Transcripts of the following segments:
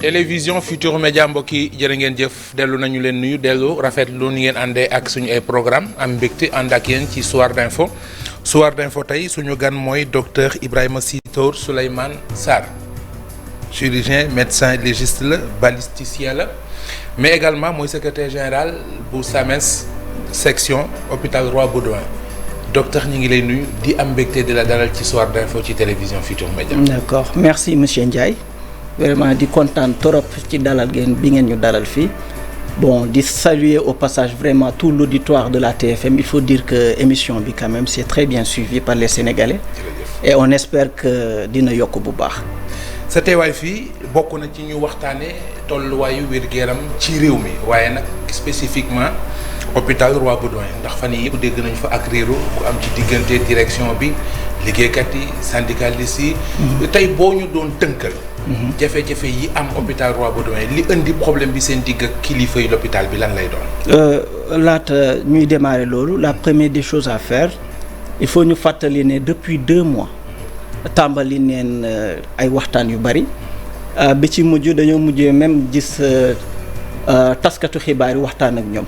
télévision Futurs Médias mbokk yi jërë ngeen jëf dellu nañu leen nuyu dellu rafetlu ni ngeen àndee ak suñu ay programme am mbégte ànd ak yéen ci Soir d'info tey suñu gan mooy docteur Ibrahima Sy Tour Souleymane Sarr chirurgien médecin légiste la balisticien la mais également mooy secrétaire général bu SAMES section hôpital Roi Baudouin docteur ñi ngi lay nuyu di am mbégte di la dalal ci Soir d'info ci télévision Futurs Médias. D'accord merci monsieur Ndiaye. Vraiment di kontaan trop ci dalal ngeen bi ngeen ñu dalal fii bon di saluer au passage vraiment tout l'auditoire de la TFM il faut dire que émission bi quand même c'est très bien suivi par les Sénégalais et on espère que dina yokk bu baax. sa teewaay fii bokk na ci ñu waxtaane tolluwaayu wér-gu-yaram ci réew mi waaye nag spécifiquement hôpital Roi Baudouin ndax fan yii yëpp dégg nañu fa ak réeru ku am ci diggante direction bi liggéeykat yi syndicalistes yi. tey boo ñu doon tënkal. jafe-jafe yi am hôpital Roi Baudouin li indi problème bi seen digg ak kilifa yi l'hôpital bi lan lay doon. laata ñuy démarrer loolu la première des choses à faire il faut ñu fàttali ne depuis 2 mois tàmbali neen ay waxtaan yu bari bi ci mujj dañoo mujjee même gis taskatu xibaar yi waxtaan ak ñoom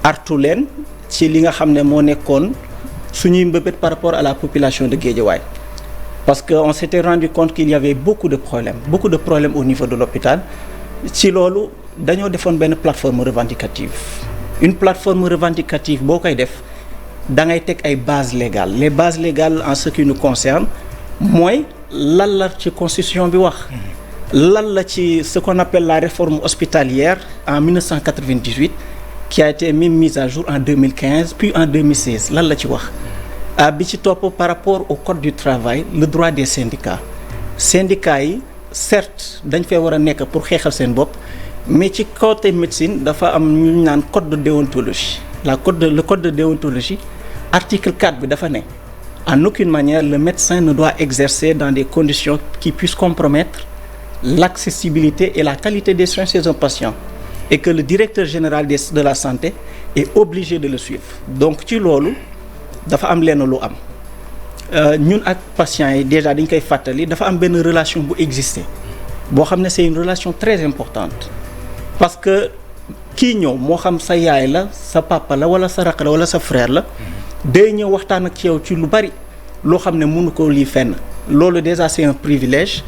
artu leen ci li nga xam ne moo nekkoon suñuy mbëbët par rapport à la population de Guédiawaye. Parce qu'on s'était rendu compte qu'il y avait beaucoup de problèmes au niveau de l'hôpital ci loolu dañoo defoon benn plateforme revendicative une plateforme revendicative boo koy def da ngay teg ay bases légales les bases légales en ce qui nous concerne mooy lan la ci constitution bi wax lan la ci ce qu'on appelle la réforme hospitalière en 1998 qui a été même mise à jour en 2015 puis en 2016 lan la ci wax bi ci topp par rapport au code du travail le droit des syndicats yi certes dañ fee war a nekk pour xeexal seen bopp mais ci côté médecine dafa am ñu naan code de déontologie le code de déontologie article 4 bi dafa ne en aucune manière le médecin ne doit exercer dans des conditions qui puissent compromettre l'accessibilité et la qualité des soins chez un patient et que le directeur général de la santé est obligé de le suivre donc ci loolu dafa am lenn lu am ñun ak patients yi déjà dañ koy fàttali dafa am benn relation bu exister boo xam ne c'est une relation très importante parce que kii ñëw moo xam sa yaay la sa papa la wala sa rakk la wala sa frère la day ñëw waxtaan ak yow ci lu bari loo xam ne mënu ko lii fenn loolu déjà c'est un privilège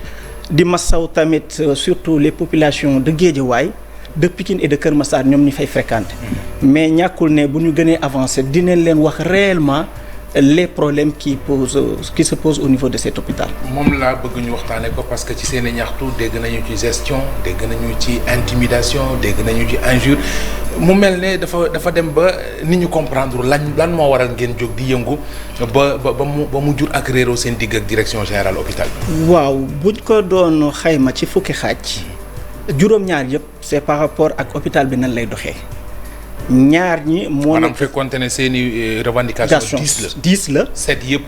di massaw tamit surtout les populations de Guédiawaye de Pikine et de Kër Massar ñoom ñu fay fréquenter mais ñàkkul ne bu ñu gënee avancer dinañ leen wax réellement les problèmes qui se posent au niveau de cet hôpital. moom laa bëgg ñu waxtaanee ko parce que ci seen i ñaxtu dégg nañu ci gestion dégg nañu ci intimidation dégg nañu ci injure mu mel ne dafa dem ba nit ñu comprendre lan moo waral ngeen jóg di yëngu ba mu jur ak réeroo seen digg ak direction générale hôpital bi. waaw buñ ko doon xayma ci fukki xaaj. juróom-ñaar yëpp c'est par rapport ak hôpital bi nan lay doxee ñaar ñi moo maanaam fekkoonte ne seeni revendication 10 la 7 yëpp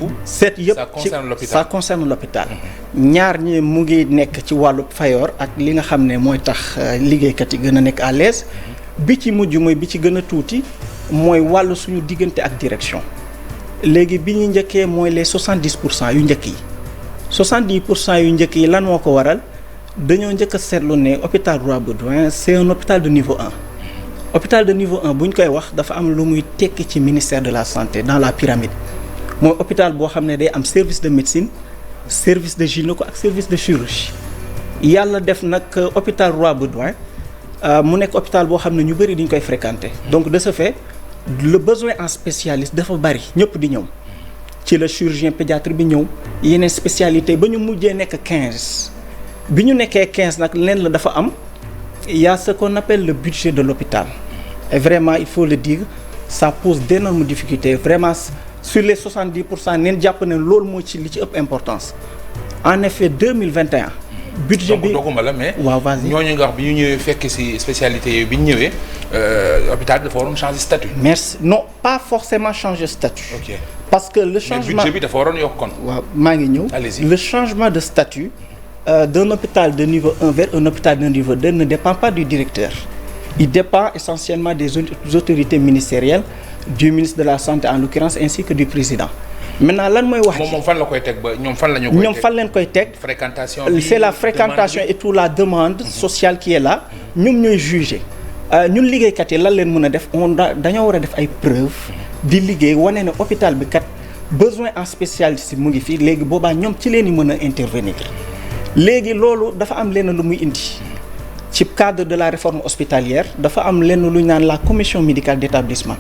ça concerne l'hôpital ñaar ñi mu ngi nekk ci wàllu fayoor ak li nga xam ne mooy tax liggéeykat yi gën a nekk à l'aise bi ci mujj mooy bi ci gën a tuuti mooy wàllu suñu diggante ak direction léegi bi ñu njëkkee mooy les 70% yu njëkk yi 70% yu njëkk yi lan moo ko waral dañoo njëkk a seetlu ne hôpital Roi Baudouin c'est un hôpital de niveau 1 hôpital de niveau 1 bu ñu koy wax dafa am lu muy tekki ci ministère de la santé dans la pyramide mooy hôpital boo xam ne day am service de médecine service de gynéco ak service de chirurgie yàlla def nag hôpital Roi Baudouin mu nekk hôpital boo xam ne ñu bëri dañu koy fréquenter donc de ce fait le besoin en spécialiste dafa bari ñëpp di ñëw ci la chirurgien pédiatre bi ñëw yeneen spécialité ba ñu mujjee nekk 15 bi ñu nekkee 15 nag leen la dafa am il y a ce qu'on appelle le budget de l'hôpital et vraiment il faut le dire ça pose d'énormes difficultés vraiment sur les 70% neen jàpp ne loolu moo ci li ci ëpp importance en effet 2021 budget bi doguma la mais waaw vas-y ñooñu nga wax bi ñu ñëwee fekk ci spécialité yooyu bi ñu ñëwee hôpital dafa waroon changer statut. merci non pas forcément changer statut. ok parce que le changement mais budget bi dafa waroon yokk kon. waaw maa ngi ñëw. allez-y. Le changement de statut d'un hôpital de niveau 1 vers un hôpital de niveau 2 ne dépend pas du directeur. Il dépend essentiellement des autorités ministérielles, du ministre de la Santé en l'occurrence, ainsi que du président. maintenant lan mooy wax ci moom fan la koy teg ba ñoom fan la ñu koy teg ñoom fan leen koy teg fréquentation c'est la fréquentation et tout la demande sociale qui est là ñoom ñooy juger ñun liggéeykat yi lan leen mën a def dañoo war a def ay preuves di liggéey wane ne hôpital bi kat besoin en spécialiste mu ngi fii léegi boobaa ñoom ci leen di mën a intervenir léegi loolu dafa am lenn lu muy indi ci cadre de la réforme hospitalière dafa am lenn lu ñu naan la commission médicale d'établissement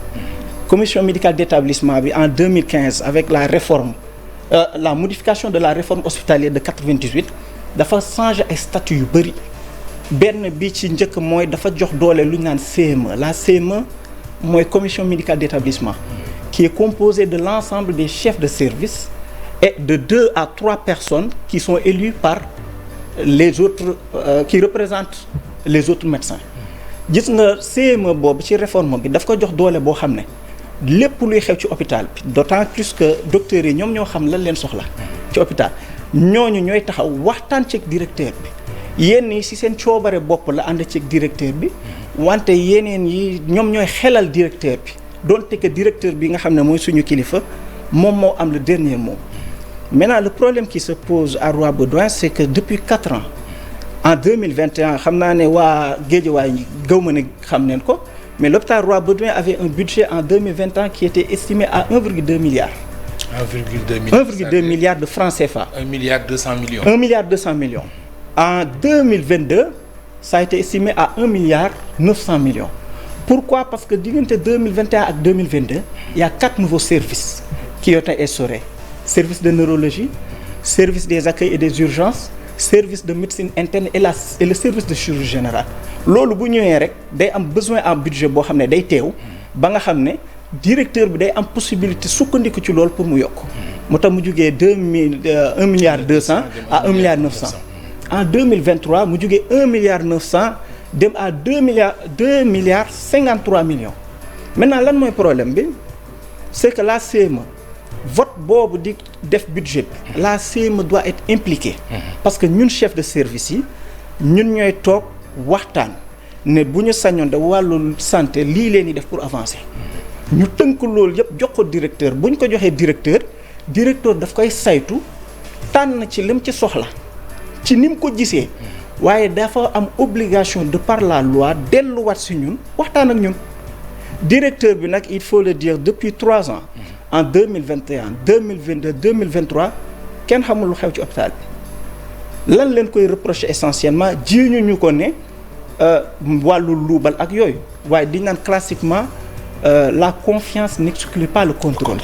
commission médicale d'établissement bi en 2015 avec la réforme la modification de la réforme hospitalière de 98 dafa changer ay statut yu bëri benn bi ci njëkk mooy dafa jox doole lu ñu naan CME la CME mooy commission médicale d'établissement qui est composée de l'ensemble des chefs de service et de 2 à 3 personnes qui sont élues par les autres qui représentent les autres médecins gis nga CME boobu ci réforme bi daf ko jox doole boo xam ne lépp luy xew ci hôpital bi d'autant plus que docteurs yi ñoom ñoo xam lan leen soxla ci hôpital ñooñu ñooy taxaw waxtaan ceeg directeur bi yenn yi ci seen coobare bopp la ànd ceeg directeur bi wante yeneen yi ñoom ñooy xelal directeur bi donte que directeur bi nga xam ne mooy suñu kilifa moom moo am le dernier mot. Maintenant le problème qui se pose à Roi Baudouin c'est que depuis 4 ans en 2021 xam naa ne waa Guédiawaye gaw ma ne xam neen ko mais l'hôpital Roi Baudouin avait un budget en 2021 qui était estimé à 1,2 milliard. 1,2 milliard de francs CFA. 1 milliard 200 millions. 1 milliard 200 millions. En 2022 ça a été estimé à 1 milliard 900 millions. Pourquoi? Parce que diggante 2021 ak 2022 il y a 4 nouveaux services qui ont été instaurés. Service de neurologie, service des accueils et des urgences, service de médecine interne et le service de chirurgie générale. Loolu bu ñëwee rek day am besoin en budget boo xam ne day teew ba nga xam ne directeur bi day am possibilité sukkandiku ci loolu pour mu yokk. moo tax mu jugee 1 milliard 200 à 1 milliard 900. En 2023 mu jugee 1 milliard 900 dem à 2 milliards 53 millions. Maintenant lan mooy problème bi c'est que la CME vote boobu di def budget bi la CME doit être impliquée parce que ñun chef de service yi ñun ñooy toog waxtaan ne bu ñu sañoon de wàllu santé lii leen di def pour avancer ñu tënk loolu yëpp jox ko directeur bu ñu ko joxee directeur daf koy saytu tànn ci lim ci soxla ci ni mu ko gisee waaye dafa am obligation de par la loi delluwaat si ñun waxtaan ak ñun directeur bi nag il faut le dire depuis 3 ans en 2021 2022 2023 kenn xamul lu xew ci hôpital bi lan leen koy reprocher essentiellement jiiñu ñu ko ne wàllu luubal ak yooyu waaye di naan classiquement la confiance n'exclut pas le contrôle.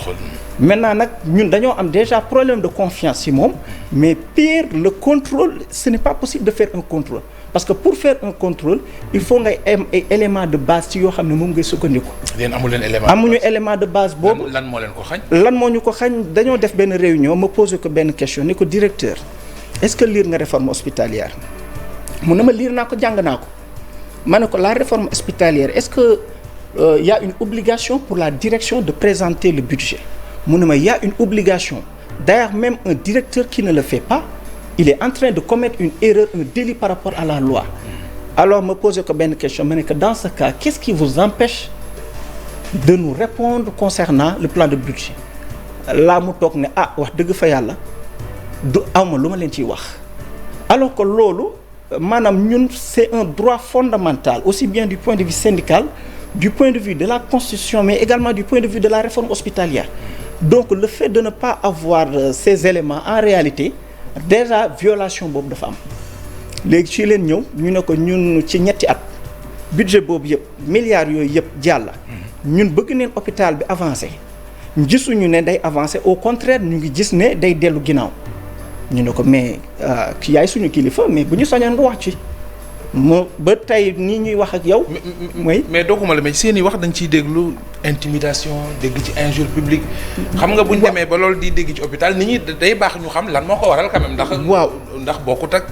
Maintenant nag ñun dañoo am déjà problème de confiance ci moom mais pire le contrôle ce n'est pas possible de faire un contrôle parce que pour faire un contrôle il faut ngay am ay éléments de base ci yoo xam ne moom ngay sukkandiku. yéen amu leen élément amuñu élément de base boobu. lan moo leen ko xañ. lan moo ñu ko xañ dañoo def benn réunion ma posé ko benn question ni ko directeur est-ce que lire nga réforme hospitalière mu ne ma lire naa ko jàng naa ko ma ne ko la réforme hospitalière est-ce que y a une obligation pour la direction de présenter le budget mu ne ma y a une obligation d'ailleurs même un directeur qui ne le fait pas il est en train de commettre une erreur un délit par rapport à la loi alors ma posé ko benn question ma ne que dans ce cas qu'est-ce qui vous empêche de nous répondre concernant le plan de budget laa mu toog ne wax dëgg fa yàlla du awma lu ma leen ciy wax alors que loolu maanaam ñun c'est un droit fondamental aussi bien du point de vue syndical du point de vue de la constitution mais également du point de vue de la réforme hospitalière donc le fait de ne pas avoir ces éléments en réalité déjà violation boobu dafa am léegi ci leen ñëw ñu ne ko ñun ci ñetti at budget boobu yëpp milliards yooyu yëpp jàll ñun bëgg neen hôpital bi avancé gisuñu ne day avancé au contraire ñu ngi gis ne day dellu ginnaaw ñu ne ko mais yaay suñu kilifa mais bu ñu sañoon nga wax ci moo ba tey nii ñuy wax ak yow. mais dooguma la mais seen i wax dañ ciy déglu intimidation dégg ci injure publique. xam nga bu ñu demee ba loolu di dégg ci hôpital nit ñi day baax ñu xam lan moo ko waral quand même ndax. waaw ndax bokkut ak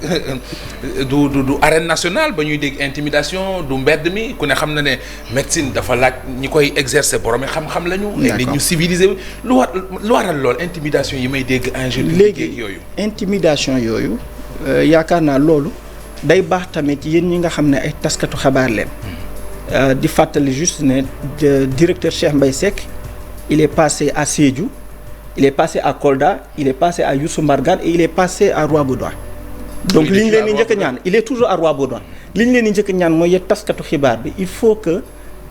du arène nationale ba ñuy dégg intimidation du mbedd mi ku ne xam na ne médecine dafa laaj ñi koy exercer borom xam-xam lañu. ay nit ñu civilisé lu waral lool intimidation yi may dégg injure publique yeeg yooyu. intimidation yooyu yaakaar naa loolu. day baax tamit yéen ñi nga xam ne ay taskatu xabaar leen di fàttali juste ne directeur Cheikh Mbaye Seck il est passé à Sédhiou il est passé à Kolda il est passé à Youssou Mbargane et il est passé à Roi Baudouin. donc li ñu leen di njëkk a ñaan il est toujours à Roi Baudouin. li ñu leen di njëkk a ñaan mooy yéen taskatu xibaar bi il faut que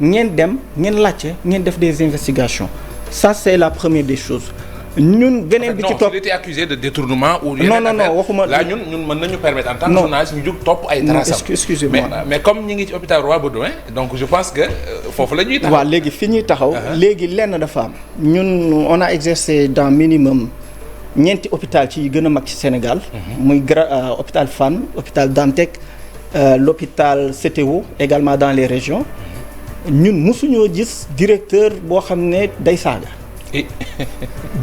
ngeen dem ngeen laajte ngeen def des investigations ça c'est la première des choses. ñun beneen bi ci topp il était accusé de détournement ou non waxuma là ñun mën nañu permettre en tant que journaliste ñu jóg topp ay traçam. excusez-moi mais comme ñi ngi ci hôpital Roi Baudouin donc je pense que foofu la ñuy taxaw. waaw léegi fi ñuy taxaw. léegi lenn dafa am. ñun on a exercé dans minimum ñeenti hôpital ci gën a mag ci Sénégal. muy hôpital Fann hôpital Dantec l'hôpital CTO également dans les régions. ñun mosuñoo gis directeur boo xam ne day saaga.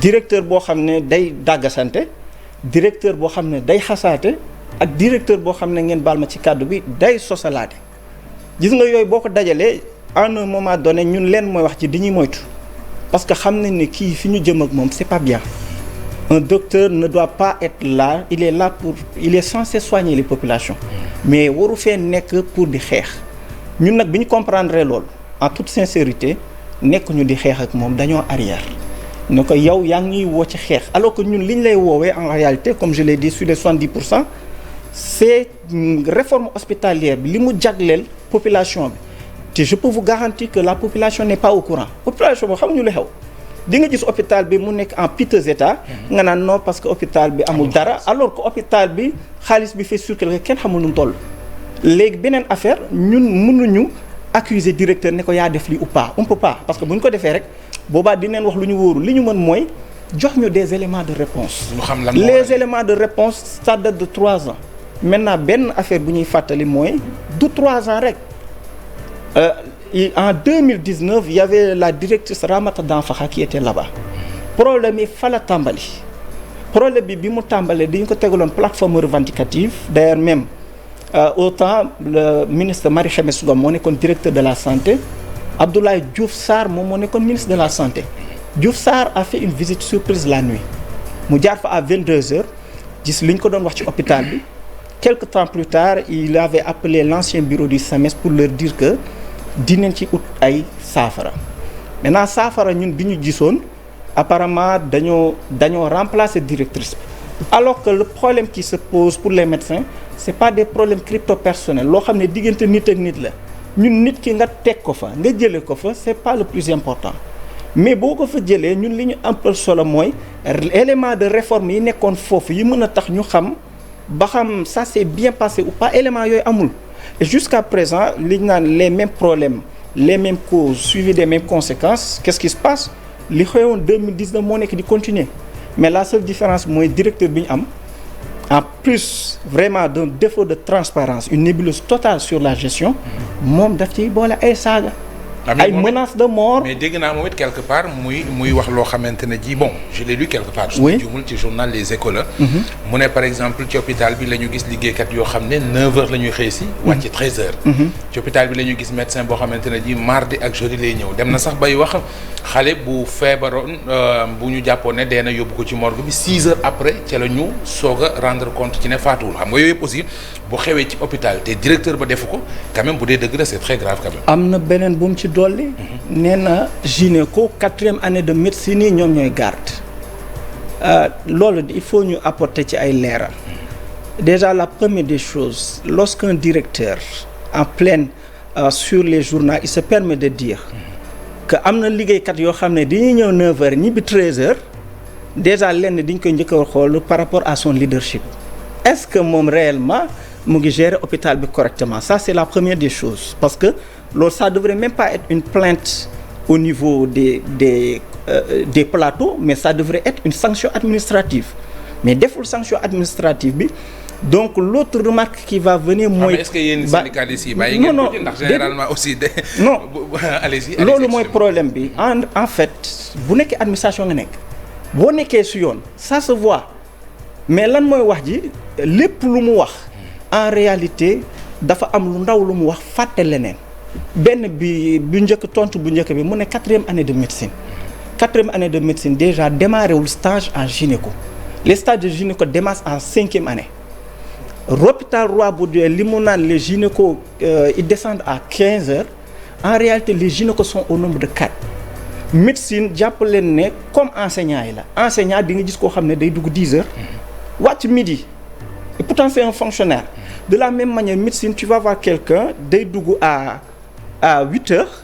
directeur boo xam ne day dàggasante directeur boo xam ne day xasaate ak directeur boo xam ne ngeen baal ma ci kàddu bi day sosalaate gis nga yooyu boo ko dajalee en un moment donné ñun leen mooy wax ci dañuy moytu parce que xam nañ ne kii fi ñu jëm ak moom c'est pas bien. Un docteur ne doit pas être là il est censé soigner les populations mais waru fee nekk pour di xeex ñun nag bi ñu comprendre loolu en toute sincérité nekk ñu di xeex ak moom dañoo arrière ne ko yow yaa ngi ñuy woo ci xeex alors que ñun li ñu lay woowee en réalité comme je l'ai dit sur les 70% c'est réforme hospitalière bi li mu jagleel population bi te je peux vous garantir que la population n'est pas au courant population boobu xamuñu lu xew di nga gis hôpital bi mu nekk en piteux état nga naan non parce que hôpital bi amul dara alors que hôpital bi xaalis bi fait circuler kenn xamul nu mu toll léegi beneen affaire ñun mënuñu accuser directeur ne ko yaa def li ou pas on peut pas parce que bu ñu ko defee rek boobaa dinañ wax lu ñu wóoru li ñu mën mooy jox ñu des éléments de réponse les éléments de réponse ça date de 3 ans maintenant benn affaire bu ñuy fàttali mooy du 3 ans rek en 2019 il y avait la directrice Ramata Danfakha qui était là-bas problème yi fa la tàmbali problème bi mu tàmbalee dañu ko tegaloon plateforme revendicative d'ailleurs même autant le ministre Marie Khemesse Ngom moo nekkoon directeur de la santé Abdoulaye Diouf Sarr moom moo nekkoon ministre de la santé Diouf Sarr a fait une visite surprise la nuit mu jaar fa à 22h gis li ñu ko doon wax ci hôpital bi quelque temps plus tard il avait appelé l'ancien bureau du SAMES pour leur dire que dinañ ci ut ay saafara maintenant saafara ñun bi ñu gisoon apparemment dañoo remplacer directrice bi alors que le problème qui se pose pour les médecins c'est pas des problèmes crypto-personnels loo xam ne diggante nit ak nit la ñun nit ki nga teg ko fa nga jëlee ko fa c'est pas le plus important mais boo ko fa jëlee ñun li ñu ampal solo mooy élément de réforme yi nekkoon foofu yi mën a tax ñu xam ba xam ça s'est bien passé ou pas élément yooyu amul et jusqu'à présent li ñu naan les mêmes problèmes les mêmes causes suivies des mêmes conséquences qu'est-ce qui se passe li xewoon 2019 moo nekk di continuer mais la seule différence mooy directeur bi ñu am en plus vraiment d'un défaut de transparence une nébuleuse totale sur la gestion moom daf ciy boole ay saaga ay menaces de mort. mais dégg naa moom it quelque part muy wax loo xamante ne ji bon je l'ai lu quelque part. su ma juumul ci journal Les Échos la. mu ne par exemple ci hôpital bi la ñu gis liggéeykat yoo xam ne 9h la ñuy xëy si. wàcc 13h. ci hôpital bi la ñu gis médecin boo xamante ne ji mardi ak jeudi lay ñëw dem na sax bay wax xale bu feebaroon bu ñu jàppoon ne dee na yóbbu ko ci morgue bi 6h après ca la ñu soog a rendre compte ci ne faatuwul xam nga yooyu yëpp aussi bu xewee ci hôpital te directeur ba defu ko quand même bu dee dëgg la c'est très grave quand même. am na beneen bu mu ci dolli. nee na gynéco 4e année de médecine yi ñoom ñooy garde loolu il faut ñu apporter ci ay leeral déjà la première des choses lorsqu'un directeur en pleine sur les journaux il se permet de dire que am na liggéeykat yoo xam ne dañuy ñëw 9h ñibbi 13h déjà lenn diñ koy njëkk a xool par rapport à son leadership est-ce que moom réellement mu ngi gérer hôpital bi correctement ça c'est la première des choses parce que loolu ça devrait même pas être une plainte au niveau des plateaux mais ça devrait être une sanction administrative mais deful sanction administrative bi donc l'autre remarque qui va venir mooy. est-ce que yéen syndicalistes yi bàyyi ngeen ko ci ndax généralement aussi de. non allez-y loolu mooy problème bi en fait bu nekkee administration nga nekk boo nekkee su yoon ça se voit mais lan mooy wax ji lépp lu mu wax en réalité dafa am lu ndaw lu mu wax fàtte leneen. benn bi bu njëkk tontu bu njëkk bi mu ne 4e année de médecine 4e année de médecine déjà démarré wul stage en gynéco les stages de gynéco démarrent en 5e année l'hôpital Roi Baudouin li mu naan les gynécos ils descendent à 15h en réalité les gynécos sont au nombre de 4 médecine jàpp leen ne comme enseignant yi la enseignant di nga gis koo xam ne day dugg 10 heures wàcc midi et pourtant c'est un fonctionnaire de la même manière médecine tu vas voir quelqu'un day dugg à 8 heures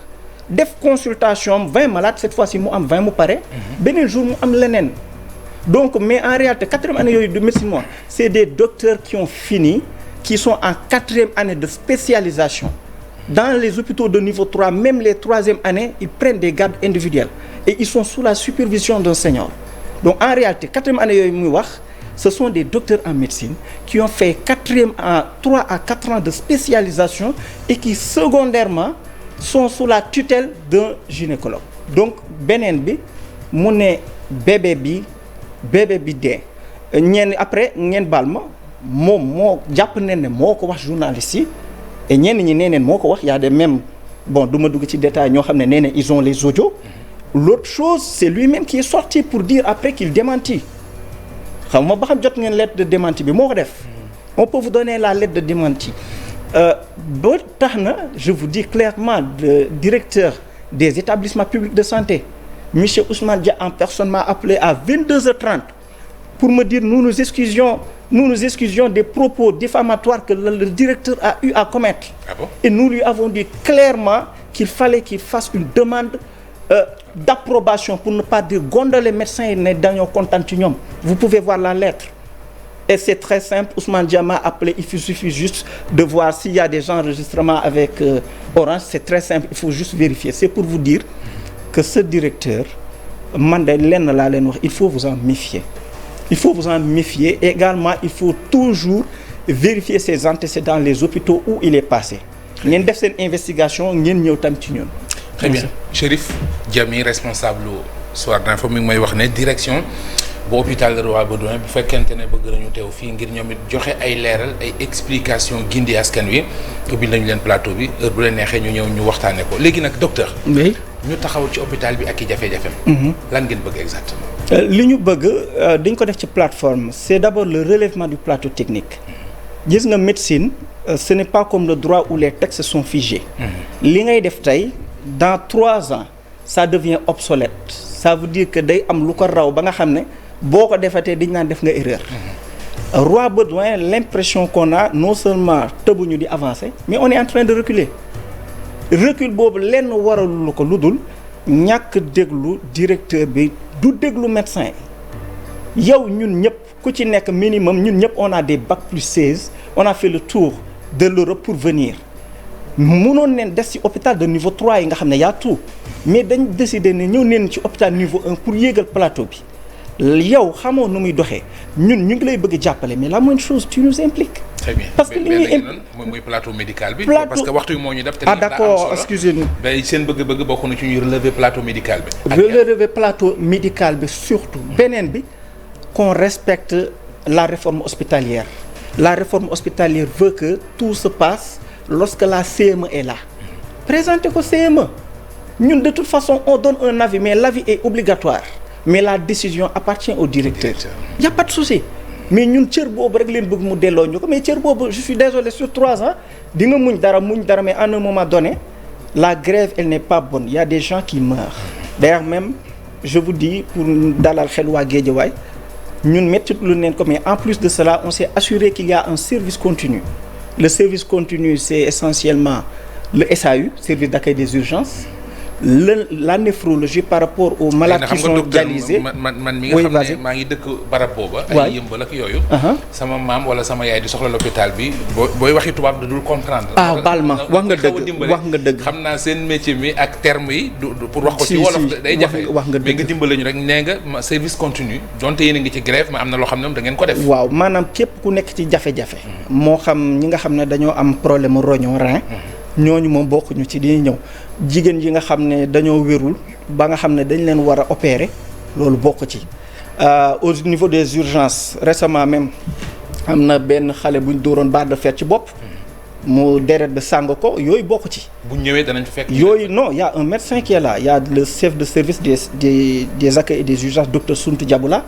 def consultation 20 malades cette fois-ci mu am 20 mu pare beneen jour mu am leneen donc mais en réalité 4e année yooyu de médecine moi c'est des docteurs qui ont fini qui sont en 4e année de spécialisation dans les hôpitaux de niveau 3 même les 3e années ils prennent des gardes individuels et ils sont sous la supervision d'un senior donc en réalité 4e année yooyu muy wax ce sont des docteurs en médecine qui ont fait 3 à 4 ans de spécialisation et qui secondairement sont sous la tutelle d'un gynécologue donc beneen bi mu ne bébé bi dee après ngeen baal ma moom moo jàpp ne moo ko wax journaliste yi et ñenn ñi nee neen moo ko wax y a des même bon du ma dugg ci détail ñoo xam ne nee ils ont les audios l'autre chose c'est lui-même qui est sorti pour dire après qu'il démentit xam ma ba xam jot ngeen lettre de démenti bi moo ko def on peut vous donner la lettre de démenti ba tax na je vous dis clairement le directeur des établissements publics de santé monsieur Ousmane Dia en personne m'a appelé à 22h30 pour me dire nous nous excusions des propos diffamatoires que le directeur a eu à commettre. Ah bon? Et nous lui avons dit clairement qu'il fallait qu'il fasse une demande d'approbation pour ne pas dire gondoler médecins yi ne dañoo kontaan ci ñoom. Vous pouvez voir la lettre. Et c'est très simple, Ousmane Dia m'a appelé, il suffit juste de voir s'il y a des enregistrements avec Orange, c'est très simple, il faut juste vérifier. C'est pour vous dire que ce directeur, man de lenn laa leen wax, il faut vous en méfier. Il faut vous en méfier. Également, il faut toujours vérifier ses antécédents, les hôpitaux où il est passé. ngeen def seen investigation ngeen ñëw tam ci ñun. Très bien. Chérif Diamy, responsable Soir d'Info mi ngi may wax ne direction bu hôpital Roi Baudouin bu fekkente ne bëgg nañu teew fii ngir ñoom it joxe ay leeral ay explication gindi askan wi ubbil nañu leen plateau bi heure bu leen neexee ñu ñëw ñu waxtaane ko léegi nag docteur. oui. ñu taxaw ci hôpital bi ak i jafe-jafem. lan ngeen bëgg exactement. li ñu bëgg dañ ko def ci plateforme c'est d'abord le relèvement du plateau technique. gis nga médecine ce n'est pas comme le droit où les textes sont figés. li ngay def tey dans 3 ans ça devient obsolète ça veut dire que day am lu ko raw ba nga xam ne boo ko defatee dañ naan def nga erreur. Roi Baudouin l'impression qu'on a non seulement tëbuñu di avancer mais on est en train de reculer. recul boobu lenn waralu ko lu dul ñàkk déglu directeur bi du déglu médecin yow ñun ñëpp ku ci nekk minimum ñun ñëpp on a des bac+16 on a fait le tour de l'Europe pour venir mënoon neen des ci hôpital de niveau 3 yi nga xam ne y'a tout mais dañ décider ne ñëw neen ci hôpital niveau 1 pour yéegal plateau bi yow xamoo nu muy doxee ñun ñu ngi lay bëgg jàppale mais la moindre chose tu nous impliques. Très bien. Parce que li ñuy mooy plateau médical bi. Plateau... parce que waxtu bi moo ñu def. te d'accord excusez-nous. day seen bëgg-bëgg bokk na ci ñuy relever plateau médical bi. relever plateau médical bi surtout beneen bi qu'on respecte la réforme hospitalière. La réforme hospitalière veut que tout se passe lorsque la CME est là. Présentez ko CME ñun de toute façon on donne un avis mais l'avis est obligatoire mais la décision appartient au directeur. Y a pas de souci. mais ñun cër boobu rek leen bëgg mu delloo ñu ko mais cër boobu je suis désolé sur 3 ans di nga muñ dara mais à un moment donné la grève elle n'est pas bonne il y a des gens qui meurent d'ailleurs même je vous dis pour dalal xel waa Guédiawaye ñun métti lu neen ko mais en plus de cela on s'est assuré qu'il y a un service continu le service continu c'est essentiellement le SAU service d'accueil des urgences la néphrologie par rapport aux malades qui sont dialysés. man mi nga xam ne maa ngi dëkk barab booba ay yëmbal ak yooyu sama maam wala sama yaay di soxla l'hôpital bi booy waxi tubaab da dul comprendre baal ma wax nga dëgg xam naa seen métier mi ak terme yi du pour wax ko ci wolof day jafe wax nga dëgg mais nga dimbale ñu rek nee nga service continu donte yéen a ngi ci grève mais am na loo xam ne da ngeen ko def waaw maanaam képp ku nekk ci jafe-jafe moo xam ñi nga xam ne dañoo am problème rognon rein ñooñu moom bokkuñu ci di ñëw jigéen yi nga xam ne dañoo wérul ba nga xam ne dañ leen war a opérer loolu bokk ci au niveau des urgences récemment même am na benn xale buñ dóoroon barre de fer ci bopp mu deret de sàng ko yooyu bokk ci. bu ñëwee danañ fekk. yooyu non y a un médecin qui est là y a le chef de service des accueils et des urgences docteur Sountou Diaboula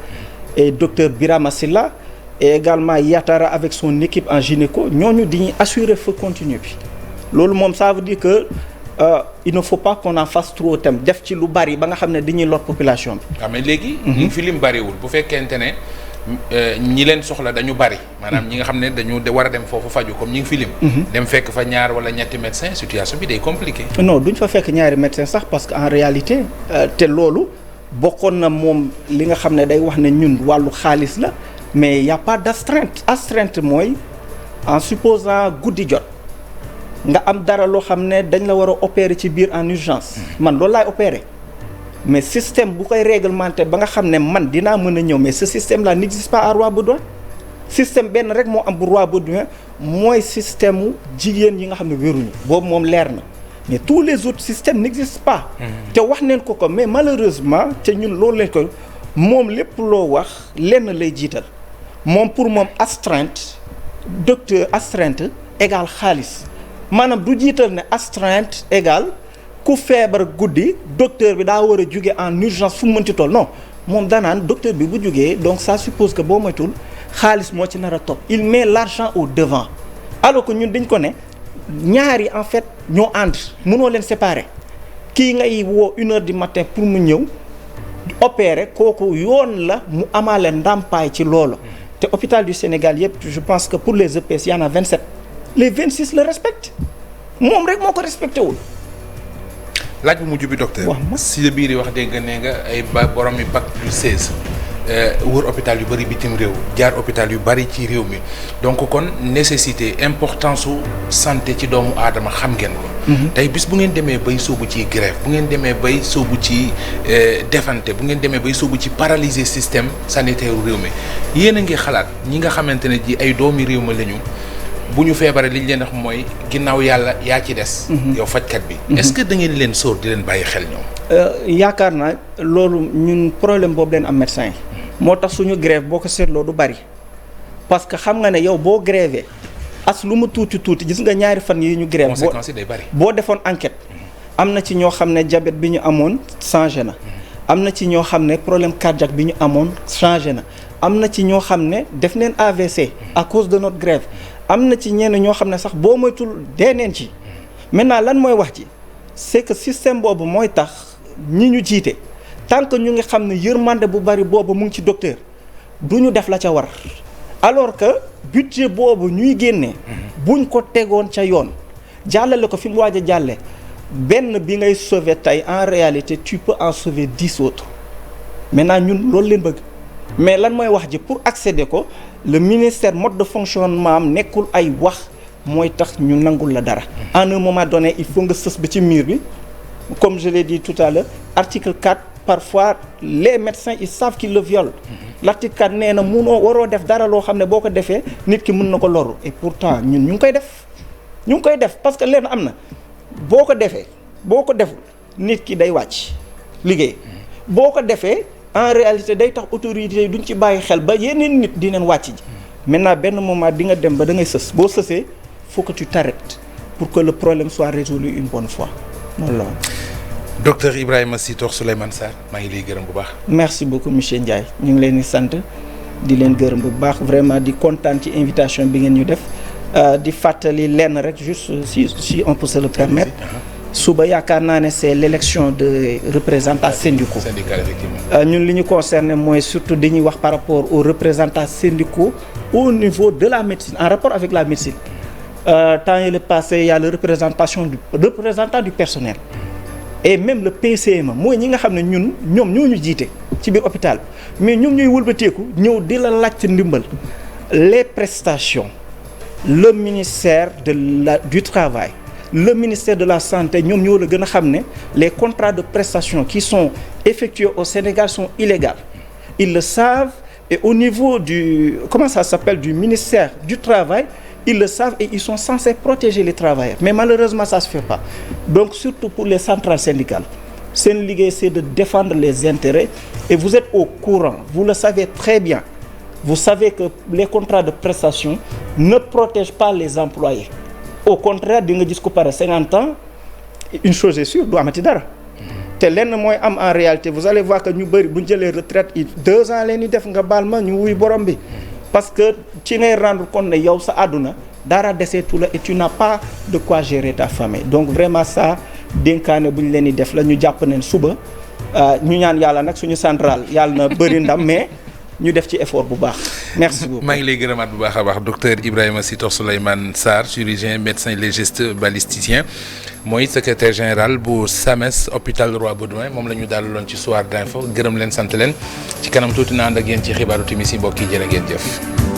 et docteur Birama Silla et également Yatara avec son équipe en gynéco ñooñu di assurer feu continu bi. loolu moom ça veut dire que il ne faut pas qu'on en fasse trop tam def ci lu bari ba nga xam ne dañuy lor population bi. waaw mais léegi. ñu ngi fi lim bariwul bu fekkente ne ñi leen soxla dañu bari. maanaam ñi nga xam ne dañu war a dem foofu faju comme ñi ngi fi lim. dem fekk fa ñaar wala ñetti médecin situation bi day compliqué. non duñ fa fekk ñaari médecin sax parce que en réalité te loolu bokkoon na moom li nga xam ne day wax ne ñun wàllu xaalis la mais y a pas d'astreinte. Astreinte mooy en supposant guddi jot nga am dara loo xam ne dañ la war a opérer ci biir en urgence. man loolu laay opérer. mais système bu koy réglementé ba nga xam ne man dinaa mën a ñëw mais ce système là n'existe pas à Roi Baudouin système benn rek moo am bu Roi Baudouin mooy système mu jigéen yi nga xam ne wéruñu boobu moom leer na mais tous les autres systèmes n'existent pas. te wax neen ko mais malheureusement te ñun loolu leen ko moom lépp loo wax lenn lay jiital moom pour moom astreinte docteur astreinte égale xaalis maanaam du jiital ne astreinte égale ku feebar guddi docteur bi daa war a jóge en urgence fu mu mënti toll non moom danaan docteur bi bu jógee donc ça suppose que boo moytul xaalis moo ci nar a topp il met l'argent au devant alors que ñun dañ ko ne ñaari en fait ñoo ànd mënoo leen séparer kii ngay woo 1h du matin pour mu ñëw opérer kooku yoon la mu amaale ndàmpaay ci loolu te hôpital du Sénégal yëpp je pense que pour les EPS y en a 27 les 26 le respectent moom rek moo ko respecté wul. laaj bu mujj bi docteur. si la biir yi wax dégg nga nee nga ay borom yi bac plus 16 wër hôpital yu bëri bitim réew jaar hôpital yu bëri ci réew mi donc kon nécessité importance su santé ci doomu aadama xam ngeen ko. tey bis bu ngeen demee bay sóobu ci grève bu ngeen demee bay sóobu ci defante bu ngeen demee bay sóobu ci paralyser système sanitaire réew mi yéen a ngi xalaat ñi nga xamante ne ji ay doomi réew mi lañu. bu ñu feebaree li ñu leen wax mooy ginnaaw yàlla yaa ci des. yow fajkat bi. est-ce que da ngeen leen sóor di leen bàyyi xel ñoom. yaakaar naa loolu ñun problème boobu leen am médecin yi. moo tax suñu grève boo ko seetloo du bari parce que xam nga ne yow boo grévé as lu mu tuuti gis nga ñaari fan yi ñu grève. conséquences yi day bari. boo defoon enquête am na ci ñoo xam ne diabète bi ñu amoon changé na. am na ci ñoo xam ne problème cardiaque bi ñu amoon changé na. am na ci ñoo xam ne def neen AVC à cause de notre grève. am na ci ñenn ñoo xam ne sax boo moytul dee neen ci maintenant lan mooy wax ci c'est que système boobu mooy tax ñi ñu jiite tant que ñu ngi xam ne yërmande bu bari boobu mu ngi ci docteur du ñu def la ca war alors que budget boobu ñuy génnee buñ ko tegoon ca yoon jàllale ko fi mu waaj a jàlle benn bi ngay sauver tey en réalité tu peux en sauver 10 autres maintenant ñun loolu leen bëgg mais lan mooy wax ji pour accéder ko le ministère mode de fonctionnement am nekkul ay wax mooy tax ñu nangul la dara. à un moment donné il faut nga sës ba ci mur bi comme je l'ai dit tout à l'heure article 4 parfois les médecins ils savent qu'ils le violent. l'article 4 nee na munoo waroo def dara loo xam ne boo ko defee nit ki mën na ko loru et pourtant ñun ñu ngi koy def parce que leen am na boo ko deful nit ki day wàcc liggéey boo ko defee. en réalité day tax autorités yi duñ ci bàyyi xel ba yeneen nit dinañ wàcc ji maintenant benn moment di nga dem ba da ngay sës boo sësee faut que tu t'arrêtes pour que le problème soit résolu une bonne fois loolu la. docteur Ibrahima Sy Tor Souleymane Sarr maa ngi lay gërëm bu baax. merci beaucoup monsieur Ndiaye ñu ngi leen di sant di leen gërëm bu baax vraiment di kontaan ci invitation bi ngeen ñu def di fàttali lenn rek juste si on peut se le permettre. suba yaakaar naa ne c'est l'élection de représentants syndicaux. ñun li ñu concerné mooy surtout dañuy wax par rapport aux représentants syndicaux au niveau de la médecine en rapport avec la médecine. Temps yii le passé il y a le représentant du personnel. et même le PCM mooy ñi nga xam ne ñoom ñoo ñu jiite ci biir hôpital mais ñoom ñooy wëlbateeku ñëw di la laaj ci ndimbal les prestations le ministère du travail. le ministère de la santé ñoom ñoo la gën a xam ne les contrats de prestation qui sont effectués au Sénégal sont illégaux ils le savent et au niveau du ministère du travail ils le savent et ils sont censés protéger les travailleurs mais malheureusement ça se fait pas donc surtout pour les centrales syndicales seen liggéey c'est de défendre les intérêts et vous êtes au courant vous le savez très bien vous savez que les contrats de prestation ne protègent pas les employés au contraire di nga gis ko pare 50 ans une chose est sûre du amati dara te lenn mooy am en réalité vous allez voir que ñu bëri bu ñu jëlee retraite 2 ans leen di def nga baal ma ñu wuy borom bi parce que ci ngay rendre compte ne yow sa àdduna dara deseetu la et tu n'as pas de quoi gérer ta famille donc vraiment ça dénkaane bu ñu leen di def la ñu jàpp ne suba ñu ñaan yàlla nag suñu centrale yàlla na bëri ndam mais ñu def ci effort bu baax merci beaucoup. maa ngi lay gërëmaat bu baax a baax docteur Ibrahima Sitor Souleymane Sarr chirurgien médecin légiste balisticien mooy secrétaire général bu SAMES hôpital Roi Baudouin moom la ñu dalaloon ci soir d'info gërëm leen sant leen ci kanam tuuti na ànd ak yéen ci xibaaru timis yi mbokk yi jërë ngeen jëf.